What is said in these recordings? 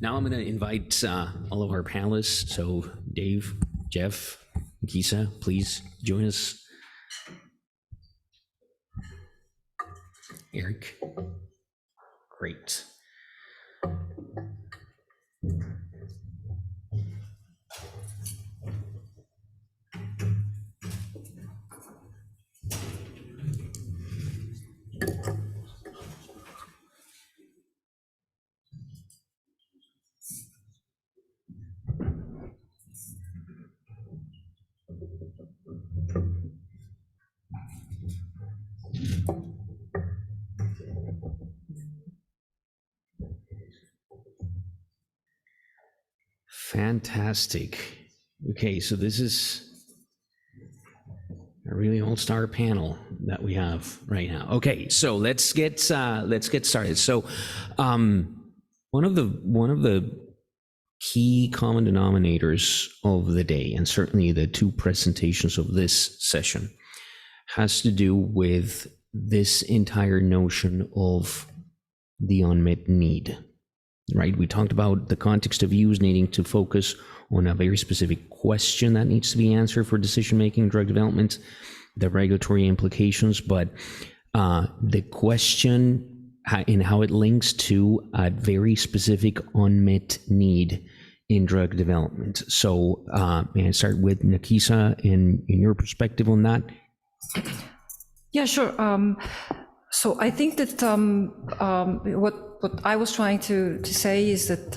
Now I'm going to invite all of our panelists. So Dave, Jeff, Nakissa, please join us. Eric, great. Fantastic. Okay, so this is a really all-star panel that we have right now. Okay, so let's get started. So, one of the key common denominators of the day, and certainly the two presentations of this session, has to do with this entire notion of the unmet need. Right, we talked about the context of use needing to focus on a very specific question that needs to be answered for decision-making, drug development, the regulatory implications, but the question in how it links to a very specific unmet need in drug development. So may I start with Nakissa in your perspective on that? Yeah, sure. So I think that what I was trying to say is that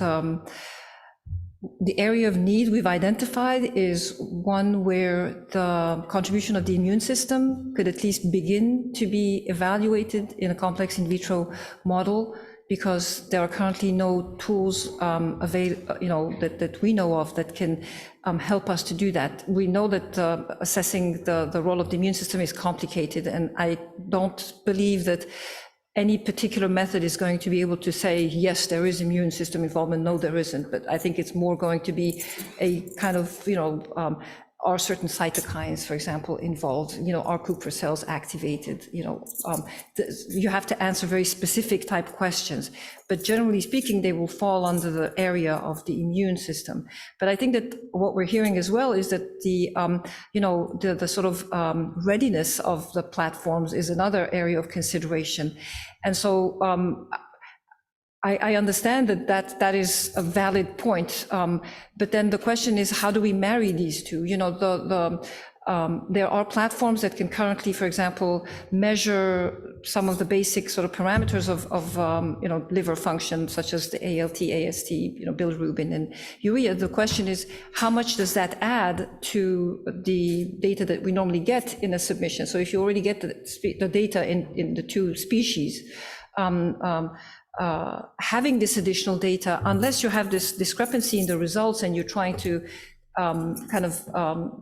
the area of need we've identified is one where the contribution of the immune system could at least begin to be evaluated in a complex in vitro model, because there are currently no tools that we know of that can help us to do that. We know that assessing the role of the immune system is complicated, and I don't believe that any particular method is going to be able to say, yes, there is immune system involvement, no, there isn't. But I think it's more going to be a kind of, are certain cytokines, for example, involved, are Kupffer cells activated, you have to answer very specific type questions, but generally speaking, they will fall under the area of the immune system. But I think that what we're hearing as well is that the sort of readiness of the platforms is another area of consideration. And so I understand that is a valid point, but then the question is, how do we marry these two? There are platforms that can currently, for example, measure some of the basic sort of parameters of liver function, such as the ALT, AST, bilirubin and urea. The question is, how much does that add to the data that we normally get in a submission? So if you already get the data in the two species, having this additional data, unless you have this discrepancy in the results and you're trying to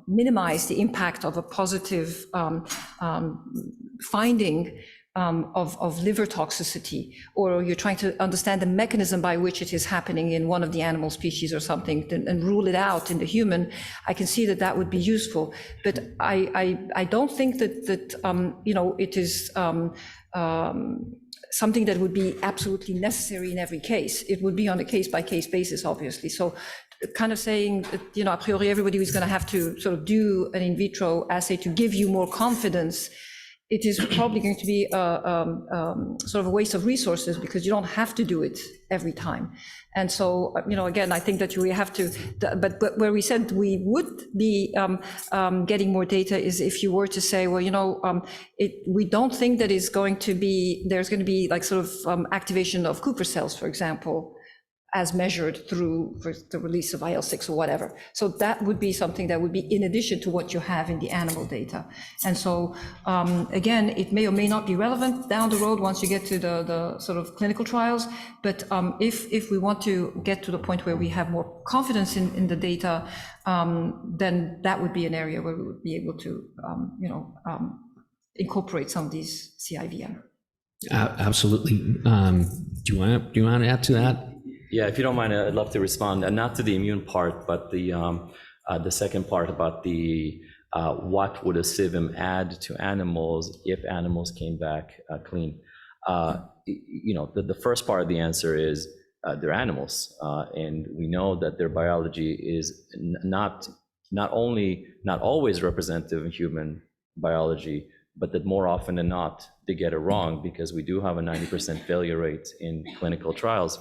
minimize the impact of a positive finding of liver toxicity, or you're trying to understand the mechanism by which it is happening in one of the animal species or something and rule it out in the human, I can see that would be useful. But I don't think that it is something that would be absolutely necessary in every case. It would be on a case-by-case basis, obviously. So kind of saying that, a priori, everybody is going to have to sort of do an in vitro assay to give you more confidence, it is probably going to be sort of a waste of resources, because you don't have to do it every time. And so, again, I think that we have to, but where we said we would be getting more data is if you were to say, well, we don't think that there's going to be like sort of activation of Kupffer cells, for example, as measured through the release of IL-6 or whatever. So that would be something that would be in addition to what you have in the animal data. And so, again, it may or may not be relevant down the road once you get to the sort of clinical trials. But if we want to get to the point where we have more confidence in the data, then that would be an area where we would be able to, incorporate some of these CIVM. Absolutely. Do you want to add to that? Yeah, if you don't mind, I'd love to respond, and not to the immune part, but the second part about the what would a CIVM add to animals if animals came back clean. The first part of the answer is they're animals, and we know that their biology is not always representative of human biology, but that more often than not they get it wrong, because we do have a 90% failure rate in clinical trials.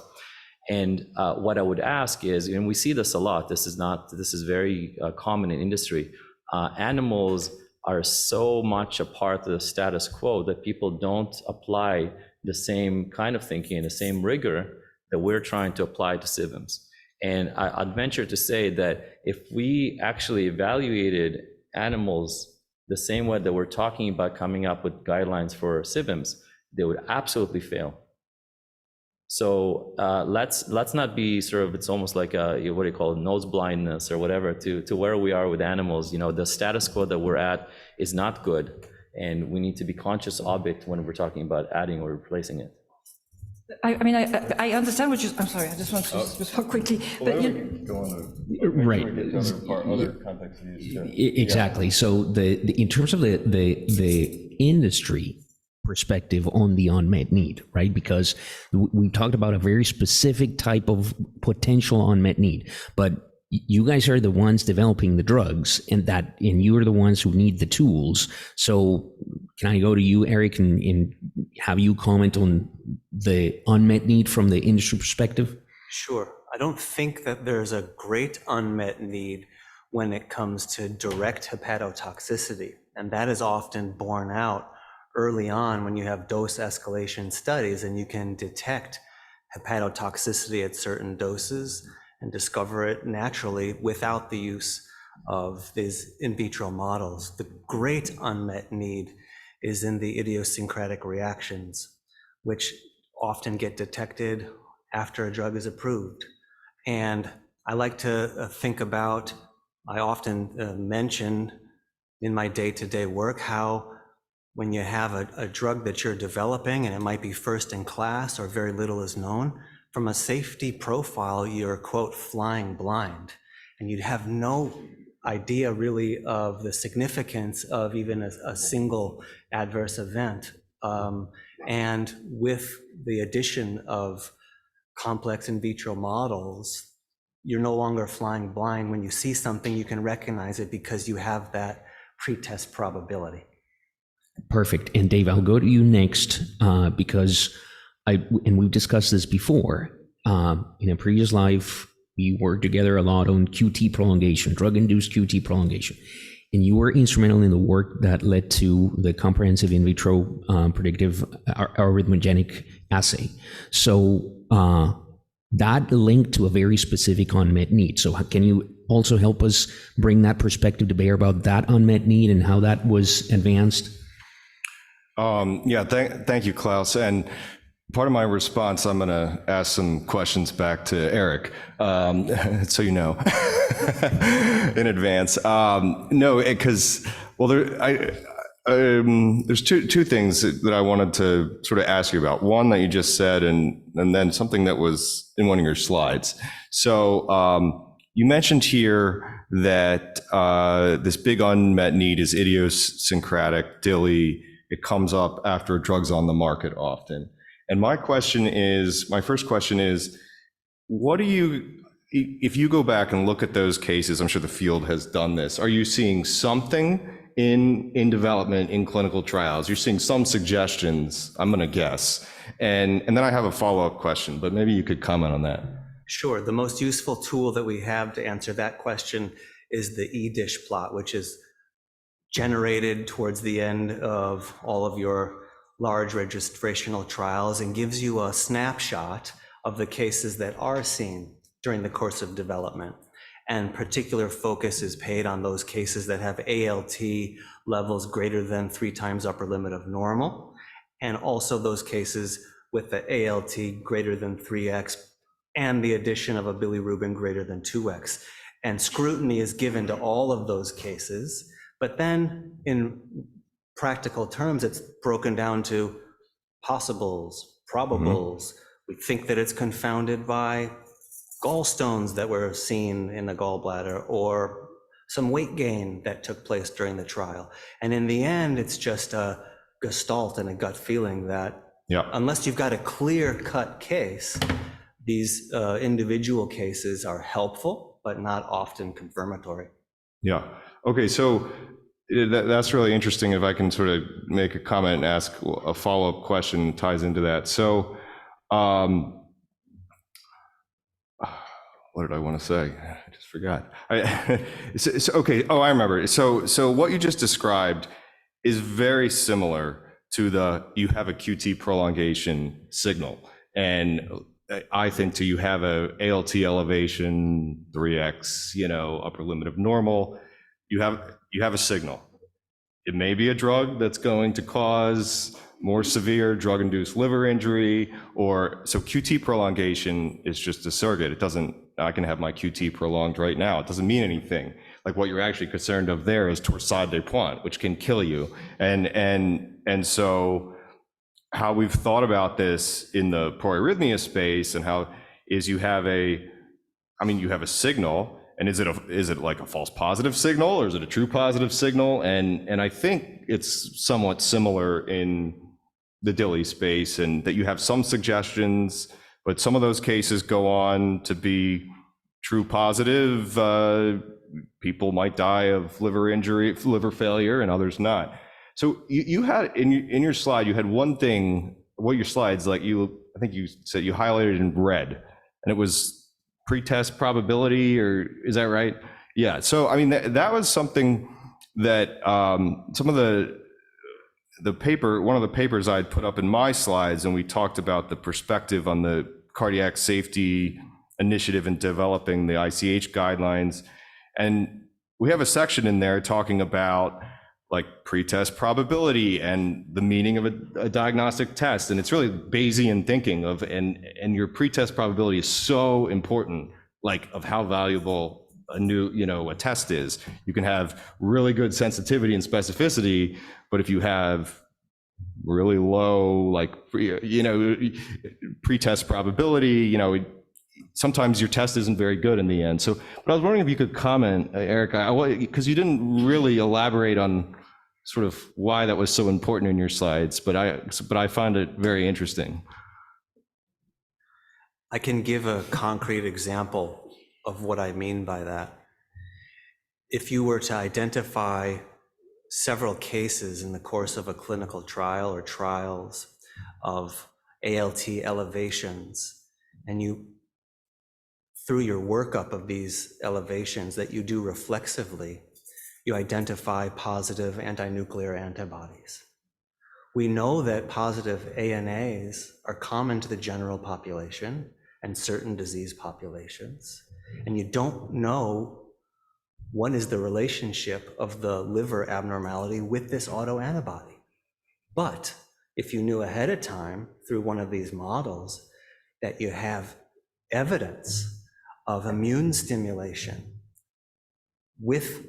And what I would ask is, and we see this a lot, this is very common in industry, animals are so much a part of the status quo that people don't apply the same kind of thinking and the same rigor that we're trying to apply to CIVMs. And I'd venture to say that if we actually evaluated animals the same way that we're talking about coming up with guidelines for CIVMs, they would absolutely fail. So let's not be sort of, it's almost like a, what do you call it, nose blindness or whatever to where we are with animals. You know, the status quo that we're at is not good, and we need to be conscious of it when we're talking about adding or replacing it. I mean, I understand what I'm sorry, I just want to respond quickly. Well, But go on Right. other contexts of use too. Exactly. So the in terms of the industry perspective on the unmet need, right? Because we talked about a very specific type of potential unmet need, but you guys are the ones developing the drugs, and you are the ones who need the tools. So can I go to you, Eric, and have you comment on the unmet need from the industry perspective? Sure. I don't think that there's a great unmet need when it comes to direct hepatotoxicity, and that is often borne out early on when you have dose escalation studies and you can detect hepatotoxicity at certain doses and discover it naturally without the use of these in vitro models. The great unmet need is in the idiosyncratic reactions, which often get detected after a drug is approved. And I like to think about, I often mention in my day-to-day work how when you have a drug that you're developing and it might be first in class or very little is known, from a safety profile, you're, quote, flying blind. And you'd have no idea really of the significance of even a single adverse event. And with the addition of complex in vitro models, you're no longer flying blind. When you see something, you can recognize it because you have that pretest probability. Perfect. And Dave, I'll go to you next because we've discussed this before. In a previous life, we worked together a lot on QT prolongation, drug-induced QT prolongation. And you were instrumental in the work that led to the comprehensive in vitro predictive arrhythmogenic assay. So that linked to a very specific unmet need. So can you also help us bring that perspective to bear about that unmet need and how that was advanced? Yeah, thank you, Klaus. And part of my response, I'm going to ask some questions back to Eric, so you know in advance. No, because, well, there's two things that I wanted to sort of ask you about. One that you just said, and then something that was in one of your slides. So you mentioned here that this big unmet need is idiosyncratic, DILI. It comes up after a drug's on the market often. And my first question is, what do you, if you go back and look at those cases, I'm sure the field has done this, are you seeing something in development in clinical trials? You're seeing some suggestions, I'm going to guess. And then I have a follow-up question, but maybe you could comment on that. Sure. The most useful tool that we have to answer that question is the eDish plot, which is generated towards the end of all of your large registrational trials and gives you a snapshot of the cases that are seen during the course of development. And particular focus is paid on those cases that have ALT levels greater than 3 times upper limit of normal, and also those cases with the ALT greater than 3x and the addition of a bilirubin greater than 2x. And scrutiny is given to all of those cases, but then in practical terms, it's broken down to possibles, probables. We think that it's confounded by gallstones that were seen in the gallbladder or some weight gain that took place during the trial. And in the end, it's just a gestalt and a gut feeling that unless you've got a clear-cut case, these individual cases are helpful, but not often confirmatory. Yeah. Okay. So that's really interesting. If I can sort of make a comment and ask a follow-up question ties into that. So, what did I want to say? I just forgot. Okay. Oh, I remember. So what you just described is very similar to you have a QT prolongation signal. And I think you have a ALT elevation, 3x, upper limit of normal. You have a signal. It may be a drug that's going to cause more severe drug-induced liver injury, so QT prolongation is just a surrogate. It doesn't, I can have my QT prolonged right now. It doesn't mean anything. Like what you're actually concerned of there is torsade de pointe, which can kill you. And so how we've thought about this in the proarrhythmia space and how is you have a signal. And is it like a false positive signal or is it a true positive signal? And I think it's somewhat similar in the DILI space, and that you have some suggestions, but some of those cases go on to be true positive. People might die of liver injury, liver failure, and others not. So you had in your slide, you had one thing. What your slides I think you said you highlighted in red, and it was pretest probability, or is that right? Yeah. So I mean that was something that some of one of the papers I'd put up in my slides, and we talked about the perspective on the cardiac safety initiative in developing the ICH guidelines, and we have a section in there talking about like pretest probability and the meaning of a diagnostic test. And it's really Bayesian thinking and your pretest probability is so important, like of how valuable a test is. You can have really good sensitivity and specificity, but if you have really low, pretest probability, sometimes your test isn't very good in the end. So, but I was wondering if you could comment, Eric, because you didn't really elaborate on sort of why that was so important in your slides, but I found it very interesting. I can give a concrete example of what I mean by that. If you were to identify several cases in the course of a clinical trial or trials of ALT elevations, and you, through your workup of these elevations that you do reflexively, you identify positive anti-nuclear antibodies. We know that positive ANAs are common to the general population and certain disease populations, and you don't know what is the relationship of the liver abnormality with this autoantibody. But if you knew ahead of time through one of these models that you have evidence of immune stimulation with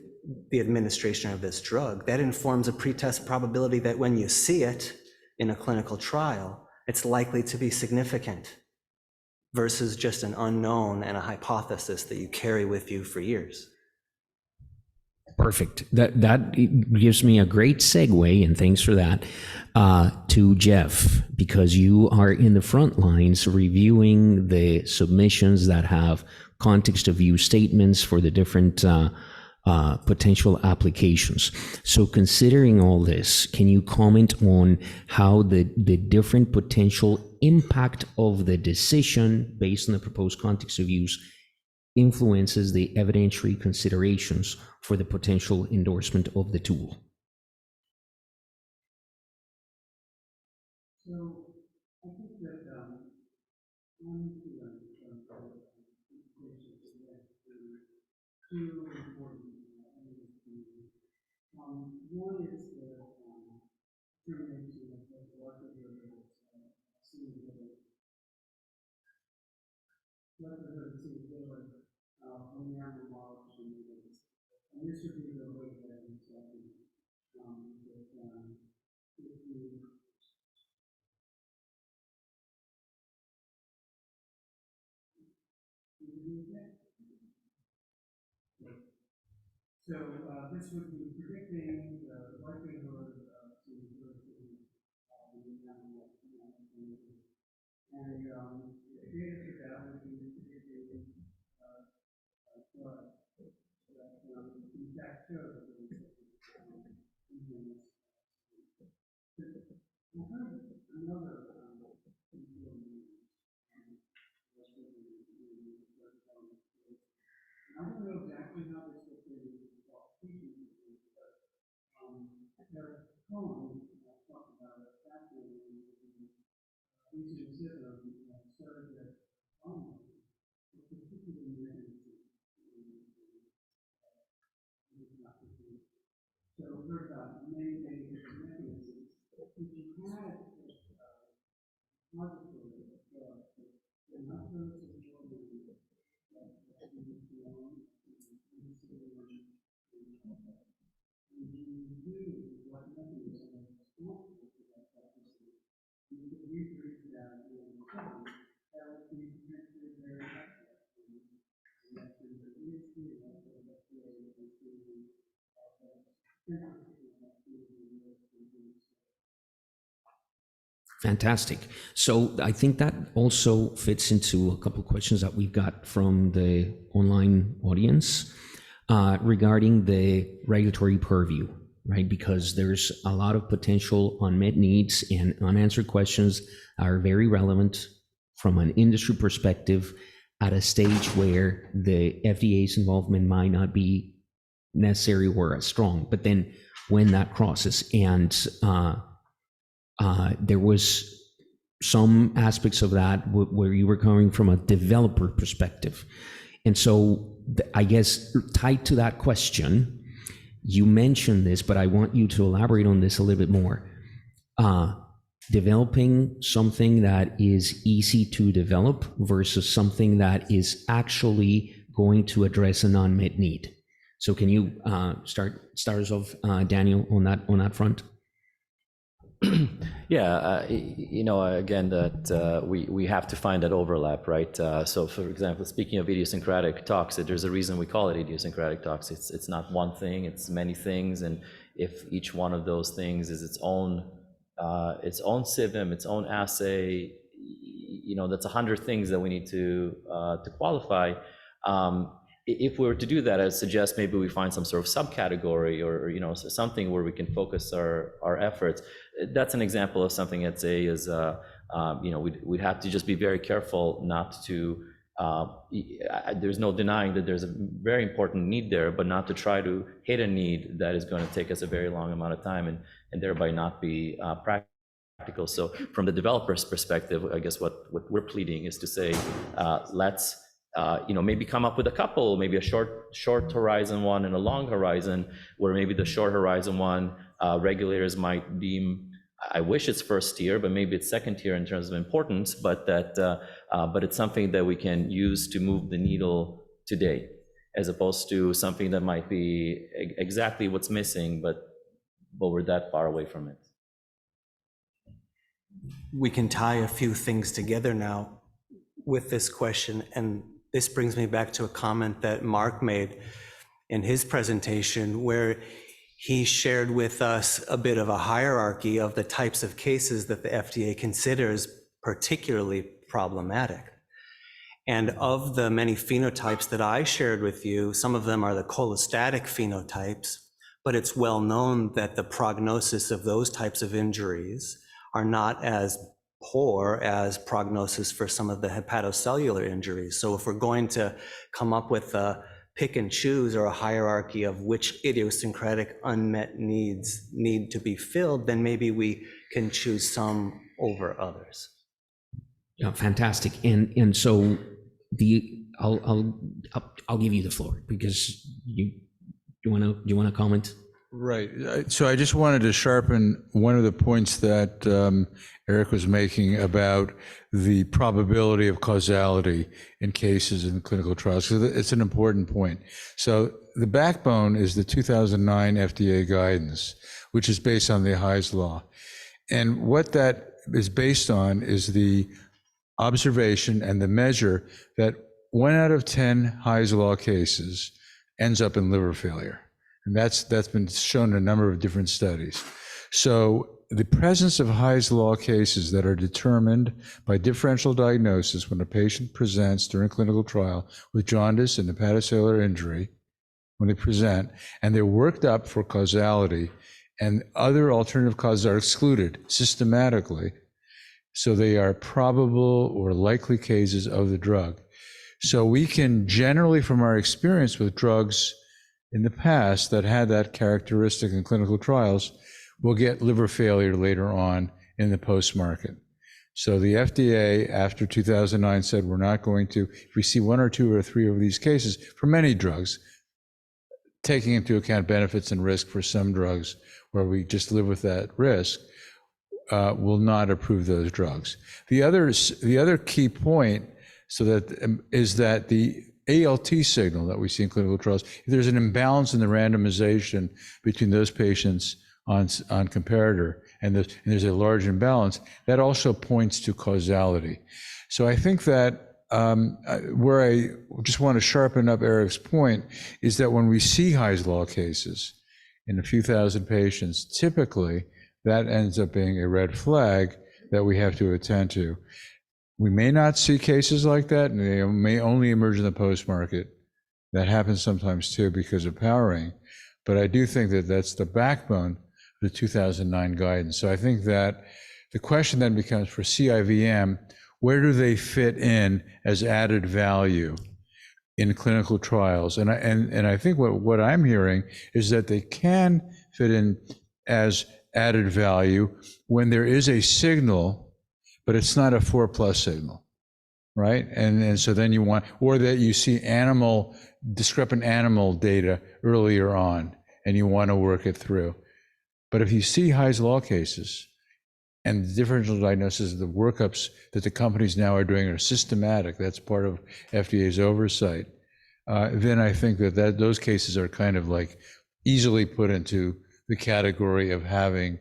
the administration of this drug, that informs a pretest probability that when you see it in a clinical trial, it's likely to be significant versus just an unknown and a hypothesis that you carry with you for years. Perfect. That gives me a great segue, and thanks for that, to Jeff, because you are in the front lines reviewing the submissions that have context of use statements for the different potential applications. So considering all this, can you comment on how the different potential impact of the decision based on the proposed context of use influences the evidentiary considerations for the potential endorsement of the tool? So I think that one of the two important one is the determination of the likelihood of seeing from the animal model to humans. And this would be the way that it's if you So this would be predicting the likelihood to go to the animal. and data took out would be predicted blood that in fact shows that there was I heard another I don't know exactly how this fits into the qualifications, but Cohen talked about it fascinating recent CIVM Sadrieh particularly so we heard about many different mechanisms. If you had logically not those Fantastic. So I think that also fits into a couple of questions that we've got from the online audience regarding the regulatory purview, right? Because there's a lot of potential unmet needs, and unanswered questions are very relevant from an industry perspective at a stage where the FDA's involvement might not be necessary or as strong. But then when that crosses, and there was some aspects of that where you were coming from a developer perspective. And so I guess tied to that question, you mentioned this, but I want you to elaborate on this a little bit more. Developing something that is easy to develop versus something that is actually going to address an unmet need. So can you start us off, Daniel, on that front? Yeah, again, that we have to find that overlap, right? So, for example, speaking of idiosyncratic tox, there's a reason we call it idiosyncratic tox. It's not one thing; it's many things, and if each one of those things is its own CIVM, its own assay, that's 100 things that we need to qualify. If we were to do that, I'd suggest maybe we find some sort of subcategory or something where we can focus our efforts. That's an example of something I'd say is we'd have to just be very careful not to. There's no denying that there's a very important need there, but not to try to hit a need that is going to take us a very long amount of time and thereby not be practical. So from the developer's perspective, I guess what we're pleading is to say, let's maybe come up with a couple, maybe a short horizon one and a long horizon, where maybe the short horizon one regulators might deem, I wish it's first tier, but maybe it's second tier in terms of importance, but it's something that we can use to move the needle today, as opposed to something that might be exactly what's missing, but we're that far away from it. We can tie a few things together now with this question, and this brings me back to a comment that Mark made in his presentation, where he shared with us a bit of a hierarchy of the types of cases that the FDA considers particularly problematic. And of the many phenotypes that I shared with you, some of them are the cholestatic phenotypes, but it's well known that the prognosis of those types of injuries are not as poor as prognosis for some of the hepatocellular injuries. So if we're going to come up with a pick and choose or a hierarchy of which idiosyncratic unmet needs need to be filled, then maybe we can choose some over others. Yeah, fantastic. And so I'll give you the floor, because you want to comment? Right. So I just wanted to sharpen one of the points that Eric was making about the probability of causality in cases in clinical trials. So it's an important point. So the backbone is the 2009 FDA guidance, which is based on the Hy's Law. And what that is based on is the observation and the measure that 1 out of 10 Hy's Law cases ends up in liver failure. And that's been shown in a number of different studies. So the presence of Hy's Law cases that are determined by differential diagnosis when a patient presents during a clinical trial with jaundice and hepatocellular injury, when they present, and they're worked up for causality, and other alternative causes are excluded systematically, so they are probable or likely cases of the drug. So we can generally, from our experience with drugs in the past that had that characteristic in clinical trials, we'll get liver failure later on in the post-market. So the FDA, after 2009, said we're not going to, if we see 1 or 2 or 3 of these cases for many drugs, taking into account benefits and risk for some drugs where we just live with that risk, will not approve those drugs. The other key point is that the ALT signal that we see in clinical trials, if there's an imbalance in the randomization between those patients on comparator and there's a large imbalance, that also points to causality. So I think that where I just want to sharpen up Eric's point is that when we see Hy's Law cases in a few thousand patients, typically that ends up being a red flag that we have to attend to. We may not see cases like that, and they may only emerge in the post-market. That happens sometimes too because of powering, but I do think that that's the backbone of the 2009 guidance. So I think that the question then becomes for CIVM, where do they fit in as added value in clinical trials? And I think what I'm hearing is that they can fit in as added value when there is a signal, but it's not a 4+ signal, right? And so then you want, or that you see discrepant animal data earlier on, and you want to work it through. But if you see Hy's Law cases, and the differential diagnosis of the workups that the companies now are doing are systematic, that's part of FDA's oversight, then I think that those cases are kind of like easily put into the category of having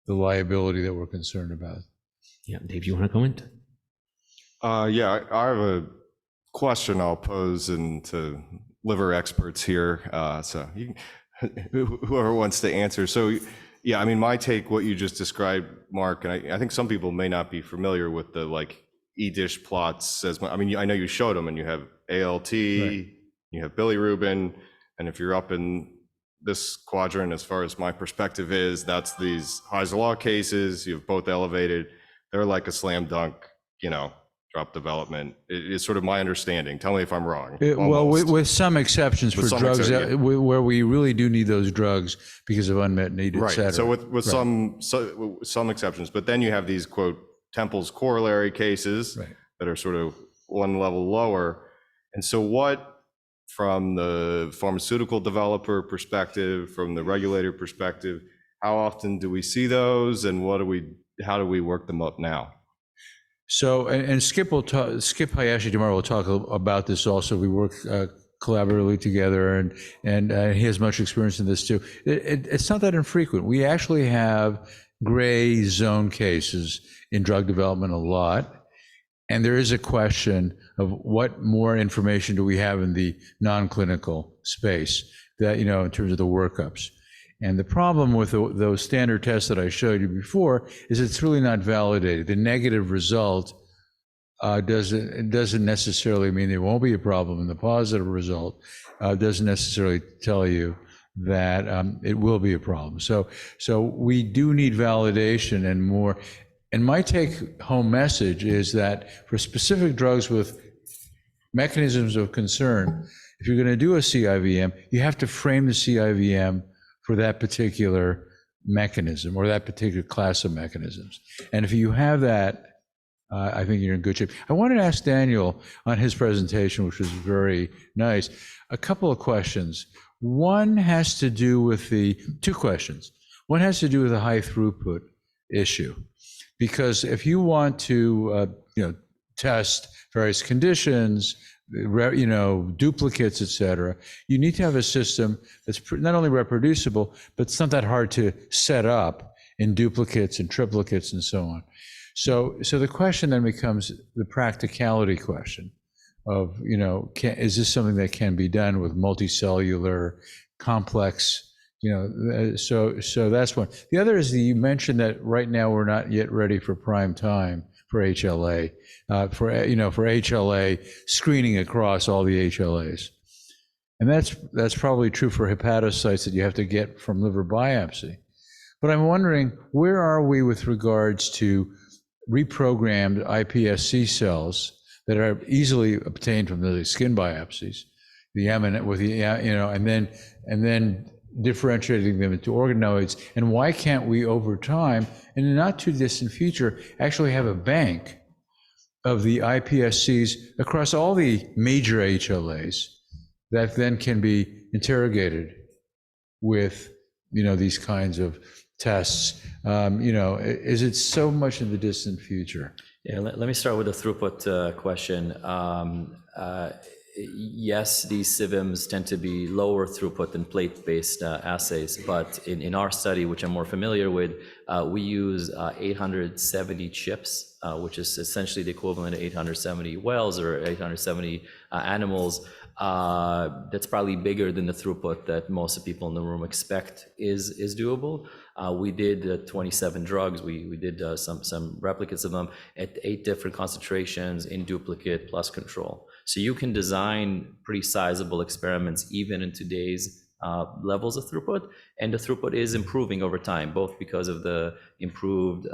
the liability that we're concerned about. Yeah, Dave, you want to comment? Yeah, I have a question I'll pose to liver experts here. So whoever wants to answer. So yeah, I mean, my take, what you just described, Mark, and I think some people may not be familiar with the like e-dish plots. I mean, I know you showed them, and you have ALT, right. You have bilirubin, and if you're up in this quadrant, as far as my perspective is, that's these Hy's Law cases. You have both elevated. They're like a slam dunk, drop development. It's sort of my understanding. Tell me if I'm wrong. Well, with some exceptions for drugs where we really do need those drugs because of unmet need, et cetera. Right. So with some exceptions, but then you have these quote Temple's corollary cases that are sort of one level lower. And so what, from the pharmaceutical developer perspective, from the regulator perspective, how often do we see those, and how do we work them up now? So, and Skip Hayashi tomorrow will talk about this also. We work collaboratively together, and he has much experience in this too. It's not that infrequent. We actually have gray zone cases in drug development a lot. And there is a question of what more information do we have in the non-clinical space that, in terms of the workups. And the problem with those standard tests that I showed you before is it's really not validated. The negative result doesn't necessarily mean there won't be a problem, and the positive result doesn't necessarily tell you that it will be a problem. So we do need validation and more. And my take-home message is that for specific drugs with mechanisms of concern, if you're going to do a CIVM, you have to frame the CIVM for that particular mechanism or that particular class of mechanisms. And if you have that, I think you're in good shape. I wanted to ask Daniel on his presentation, which was very nice, a couple of questions. One has to do with two questions. One has to do with the high throughput issue. Because if you want to, test various conditions, duplicates, et cetera, you need to have a system that's not only reproducible, but it's not that hard to set up in duplicates and triplicates and so on. So the question then becomes the practicality question of, is this something that can be done with multicellular, complex, So that's one. The other is that you mentioned that right now we're not yet ready for prime time for HLA, for HLA screening across all the HLAs. And that's probably true for hepatocytes that you have to get from liver biopsy. But I'm wondering, where are we with regards to reprogrammed iPSC cells that are easily obtained from the skin biopsies, and then differentiating them into organoids? And why can't we, over time, in the not too distant future, actually have a bank of the iPSCs across all the major HLAs that then can be interrogated with, these kinds of tests? Is it so much in the distant future? Yeah, let me start with the throughput question. Yes, these CIVMs tend to be lower throughput than plate-based assays, but in our study, which I'm more familiar with, we use 870 chips, which is essentially the equivalent of 870 wells or 870 animals. That's probably bigger than the throughput that most people in the room expect is doable. We did 27 drugs. We did some replicates of them at 8 different concentrations in duplicate plus control. So you can design pretty sizable experiments even in today's levels of throughput, and the throughput is improving over time, both because of the improved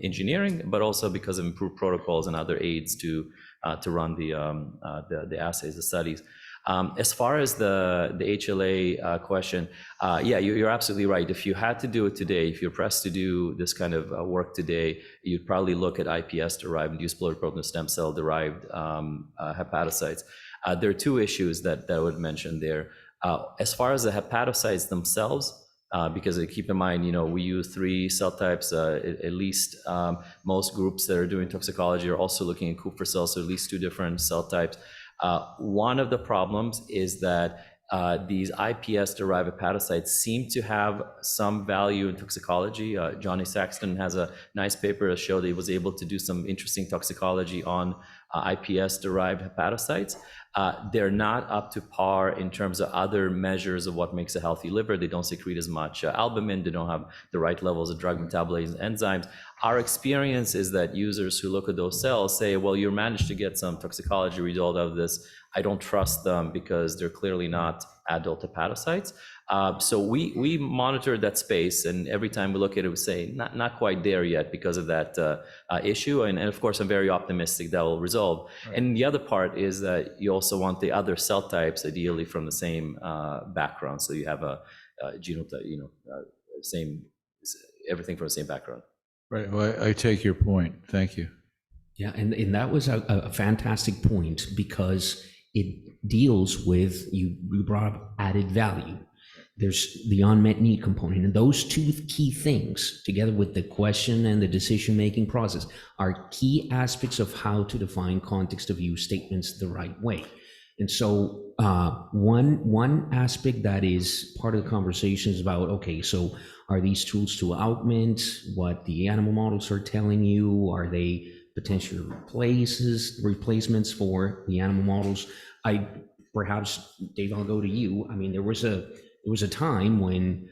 engineering, but also because of improved protocols and other aids to run the assays, the studies. As far as the HLA question, yeah, you're absolutely right. If you had to do it today, if you're pressed to do this kind of work today, you'd probably look at iPS-derived, induced pluripotent stem cell-derived hepatocytes. There are 2 issues that I would mention there. As far as the hepatocytes themselves, because keep in mind, we use 3 cell types, at least most groups that are doing toxicology are also looking at Kupffer cells, so at least 2 different cell types. One of the problems is that these iPS-derived hepatocytes seem to have some value in toxicology. Johnny Saxton has a nice paper to show that he was able to do some interesting toxicology on iPS-derived hepatocytes. They're not up to par in terms of other measures of what makes a healthy liver. They don't secrete as much albumin. They don't have the right levels of drug metabolizing enzymes. Our experience is that users who look at those cells say, well, you managed to get some toxicology result out of this. I don't trust them because they're clearly not adult hepatocytes. So we monitor that space, and every time we look at it, we say not quite there yet because of that issue. And of course, I'm very optimistic that will resolve. Right. And the other part is that you also want the other cell types, ideally from the same background. So you have a genotype, same, everything from the same background. Right. Well, I take your point. Thank you. Yeah, and that was a fantastic point, because it deals with, you brought up added value. There's the unmet need component, and those 2 key things, together with the question and the decision-making process, are key aspects of how to define context of use statements the right way. And so one aspect that is part of the conversation is about, okay, so are these tools to augment what the animal models are telling you? Are they potential replacements for the animal models? Perhaps, Dave, I'll go to you. I mean, there was a time when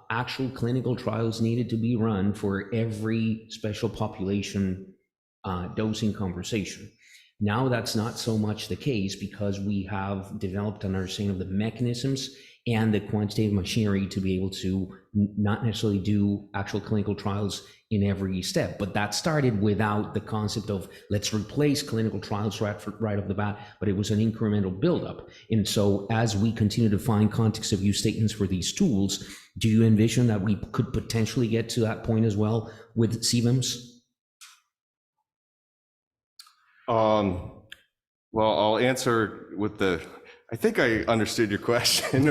actual clinical trials needed to be run for every special population dosing conversation. Now that's not so much the case, because we have developed an understanding of the mechanisms and the quantitative machinery to be able to not necessarily do actual clinical trials in every step. But that started without the concept of let's replace clinical trials right off the bat, but it was an incremental buildup. And so as we continue to find context of use statements for these tools, do you envision that we could potentially get to that point as well with CIVMs? Well, I'll answer with I think I understood your question.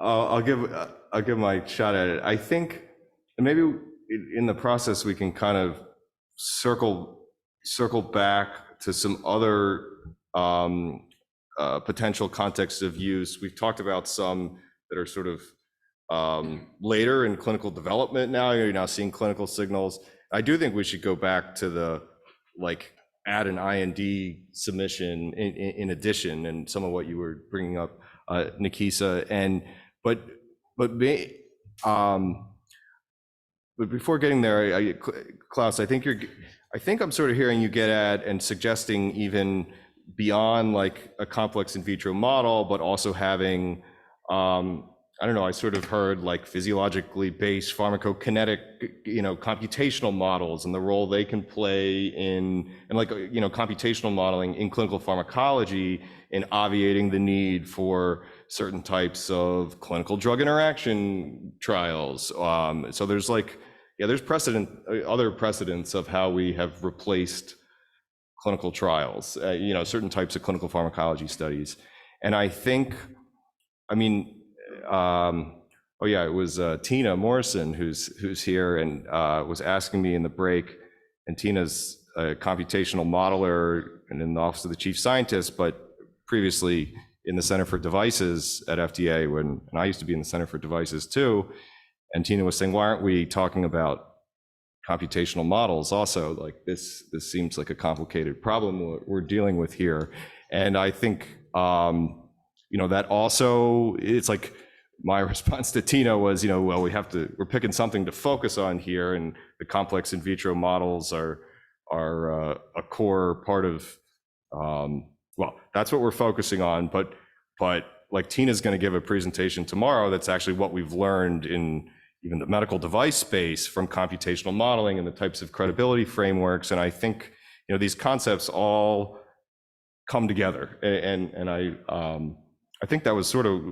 I'll give my shot at it. I think maybe in the process we can kind of circle back to some other potential contexts of use. We've talked about some that are sort of later in clinical development now. You're now seeing clinical signals. I do think we should go back to add an IND submission in addition, and some of what you were bringing up Nakissa, but before getting there, Klaus, I think I'm sort of hearing you get at and suggesting even beyond like a complex in vitro model, but also having, I don't know, I sort of heard like physiologically based pharmacokinetic, computational models and the role they can play in, and like, computational modeling in clinical pharmacology in obviating the need for certain types of clinical drug interaction trials. So there's like, there's other precedents of how we have replaced clinical trials, certain types of clinical pharmacology studies. And I think, it was Tina Morrison who's here and was asking me in the break, and Tina's a computational modeler and in the Office of the Chief Scientist, but previously in the Center for Devices at FDA, and I used to be in the Center for Devices too. And Tina was saying, why aren't we talking about computational models also? Like this seems like a complicated problem we're dealing with here. And I think, that also, it's like my response to Tina was, we're picking something to focus on here, and the complex in vitro models are a core part of, that's what we're focusing on. But like Tina's going to give a presentation tomorrow that's actually what we've learned in even the medical device space from computational modeling and the types of credibility frameworks. And I think, these concepts all come together. And I think that was sort of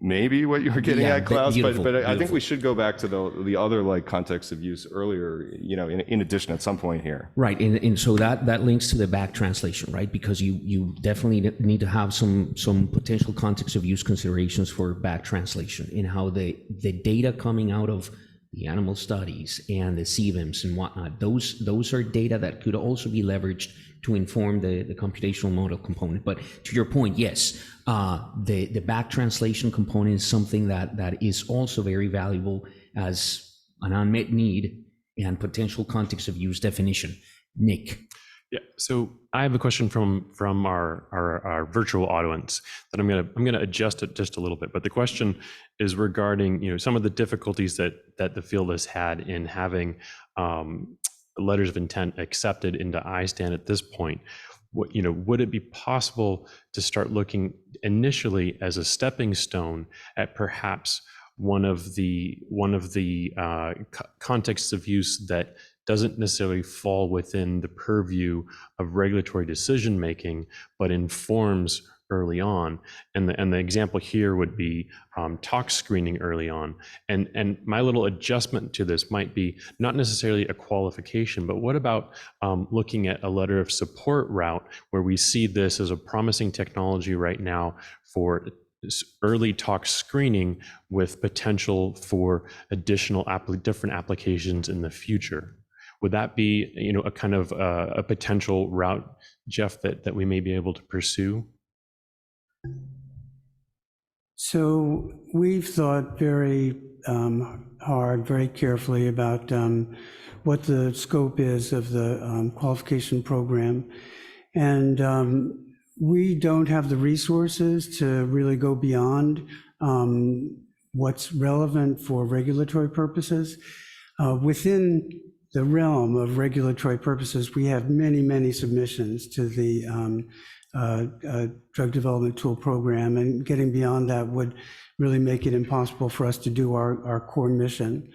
maybe what you were getting at, Klaus, but I think we should go back to the other like context of use earlier, in addition at some point here. Right, and so that links to the back translation, right? Because you definitely need to have some potential context of use considerations for back translation in how the data coming out of the animal studies and the CIVMs and whatnot, those are data that could also be leveraged to inform the computational model component. But to your point, yes, the back translation component is something that is also very valuable as an unmet need and potential context of use definition. Nick. Yeah, so I have a question from our virtual audience that I'm gonna adjust it just a little bit. But the question is regarding some of the difficulties that the field has had in having letters of intent accepted into ISTAN at this point. Would it be possible to start looking initially as a stepping stone at perhaps one of the contexts of use that doesn't necessarily fall within the purview of regulatory decision making, but informs early on? And the example here would be tox screening early on. And my little adjustment to this might be not necessarily a qualification, but what about looking at a letter of support route where we see this as a promising technology right now for early tox screening with potential for additional different applications in the future? Would that be, a kind of a potential route, Jeff, that we may be able to pursue? So we've thought very hard, very carefully about what the scope is of the qualification program. And we don't have the resources to really go beyond what's relevant for regulatory purposes. Within the realm of regulatory purposes, we have many, many submissions to the drug development tool program, and getting beyond that would really make it impossible for us to do our core mission.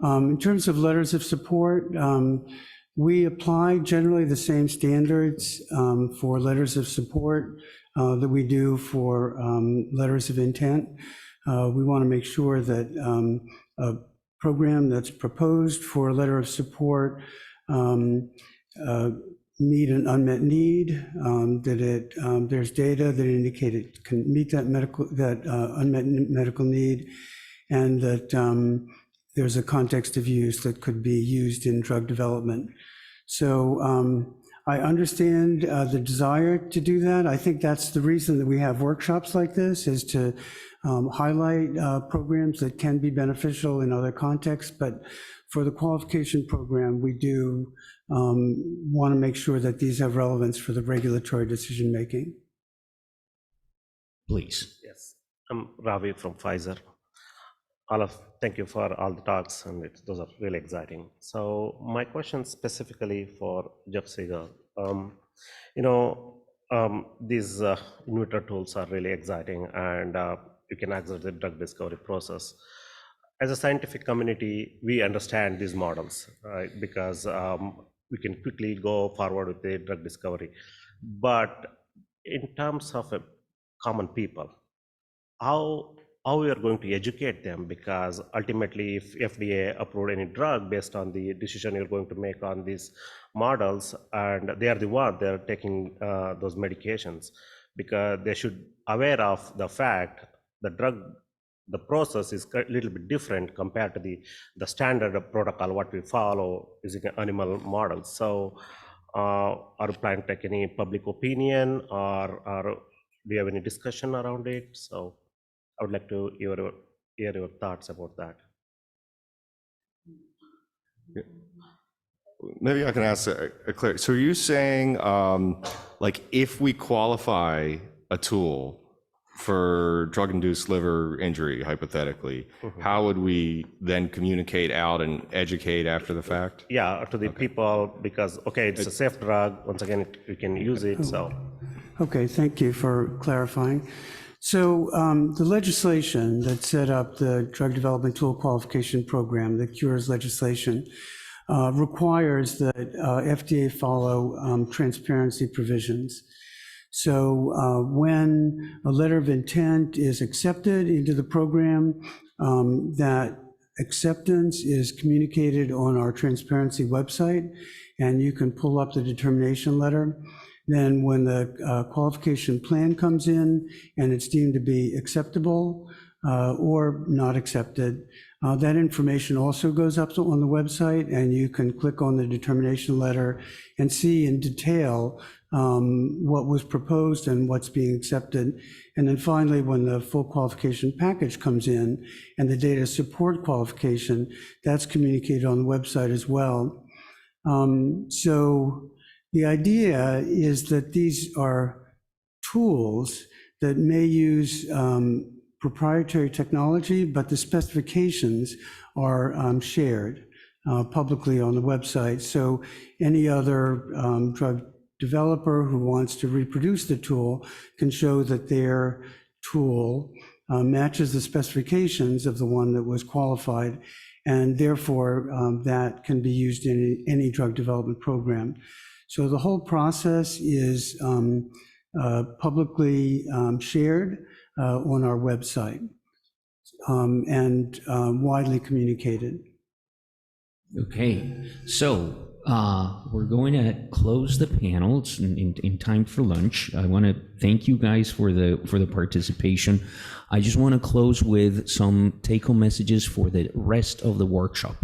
In terms of letters of support, we apply generally the same standards for letters of support that we do for letters of intent. We want to make sure that a program that's proposed for a letter of support meet an unmet need, that there's data that indicate it can meet that unmet medical need, and that there's a context of use that could be used in drug development. So I understand the desire to do that. I think that's the reason that we have workshops like this, is to highlight programs that can be beneficial in other contexts. But for the qualification program, we do want to make sure that these have relevance for the regulatory decision making. Please. Yes. I'm Ravi from Pfizer. Thank you for all the talks, and those are really exciting. So my question specifically for Jeff Seeger, you know, these in vitro tools are really exciting, and you can accelerate the drug discovery process. As a scientific community, we understand these models, right? Because we can quickly go forward with the drug discovery. But in terms of a common people, how we are going to educate them, because ultimately if FDA approved any drug based on the decision you're going to make on these models, and they are the one they're taking those medications, because they should aware of the fact the process is a little bit different compared to the standard protocol what we follow using animal models. So are you planning to take any public opinion, or do you have any discussion around it? So I would like to hear your thoughts about that. Maybe I can ask a clear. So are you saying, like, if we qualify a tool for drug-induced liver injury, hypothetically, how would we then communicate out and educate after the fact? Yeah, to the people, because, okay, it's a safe drug. Once again, you can use it, so. Okay, thank you for clarifying. So the legislation that set up the Drug Development Tool Qualification Program, the CURES legislation, requires that FDA follow transparency provisions. So when a letter of intent is accepted into the program, that acceptance is communicated on our transparency website, and you can pull up the determination letter. Then when the qualification plan comes in and it's deemed to be acceptable or not accepted, that information also goes up on the website, and you can click on the determination letter and see in detail what was proposed and what's being accepted. And then finally, when the full qualification package comes in and the data support qualification, that's communicated on the website as well. So the idea is that these are tools that may use proprietary technology, but the specifications are shared publicly on the website. So any other drug developer who wants to reproduce the tool can show that their tool matches the specifications of the one that was qualified, and therefore that can be used in any drug development program. So the whole process is publicly shared on our website and widely communicated. Okay, so we're going to close the panel. It's in time for lunch. I want to thank you guys for the participation. I just want to close with some take-home messages for the rest of the workshop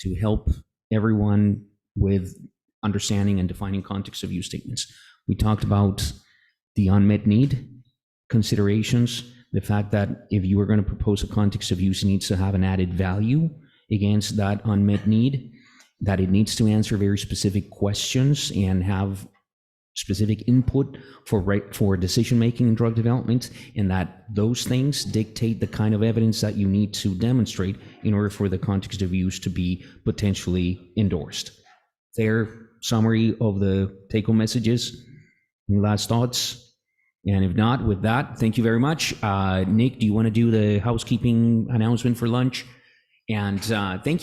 to help everyone with understanding and defining context of use statements. We talked about the unmet need considerations, the fact that if you are going to propose a context of use, it needs to have an added value against that unmet need, that it needs to answer very specific questions and have specific input for decision making in drug development, and that those things dictate the kind of evidence that you need to demonstrate in order for the context of use to be potentially endorsed. Fair summary of the take-home messages? Any last thoughts? And if not, with that, thank you very much. Nick, do you want to do the housekeeping announcement for lunch? And thank you.